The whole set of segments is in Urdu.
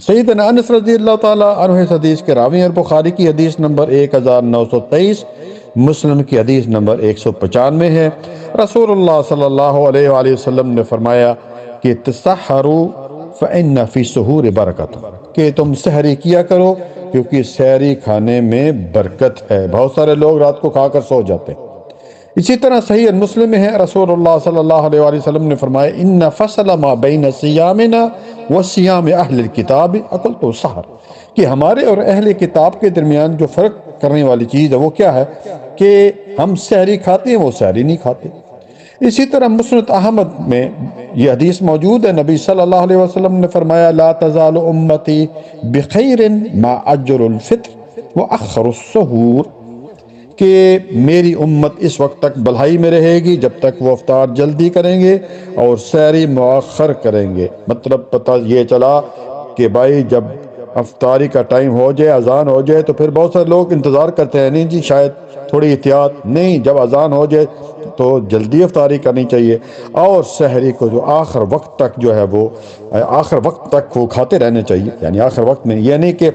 سیدنا انس رضی اللہ تعالیٰ عنہ اس حدیث کے راوی ہیں، بخاری کی حدیث نمبر 1923، مسلم کی حدیث نمبر 195 ہے۔ رسول اللہ صلی اللہ علیہ وآلہ وسلم نے فرمایا کہ تسحروا فإن فی سحور برکت، کہ تم سحری کیا کرو کیونکہ سحری کھانے میں برکت ہے۔ بہت سارے لوگ رات کو کھا کر سو جاتے ہیں۔ اسی طرح صحیح مسلم میں ہے، رسول اللہ صلی اللہ علیہ وآلہ وسلم نے فرمایا ان فصل ما بین صیامنا و صیام اہل الکتاب اکلۃ السحر، کہ ہمارے اور اہل کتاب کے درمیان جو فرق کرنے والی چیز ہے وہ کیا ہے کہ ہم سحری کھاتے ہیں، وہ سحری نہیں کھاتے۔ اسی طرح مسند احمد میں یہ حدیث موجود ہے، نبی صلی اللہ علیہ وسلم نے فرمایا لا تزال امتی بخیر ما اجر الفطر واخر السحور، کہ میری امت اس وقت تک بھلائی میں رہے گی جب تک وہ افطار جلدی کریں گے اور سحری مؤخر کریں گے۔ مطلب پتہ یہ چلا کہ بھائی جب افطاری کا ٹائم ہو جائے، اذان ہو جائے، تو پھر بہت سارے لوگ انتظار کرتے ہیں، نہیں جی شاید تھوڑی احتیاط، نہیں، جب اذان ہو جائے تو جلدی افطاری کرنی چاہیے، اور سحری کو جو آخر وقت تک جو ہے وہ آخر وقت تک وہ کھاتے رہنے چاہیے، یعنی آخر وقت میں یہ نہیں کہ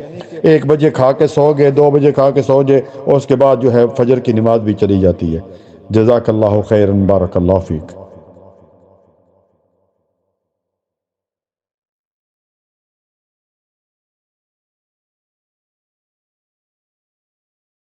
1 بجے کھا کے سو گئے، 2 بجے کھا کے سو جائے اور اس کے بعد جو ہے فجر کی نماز بھی چلی جاتی ہے۔ جزاک اللہ خیرا، بارک اللہ فیک۔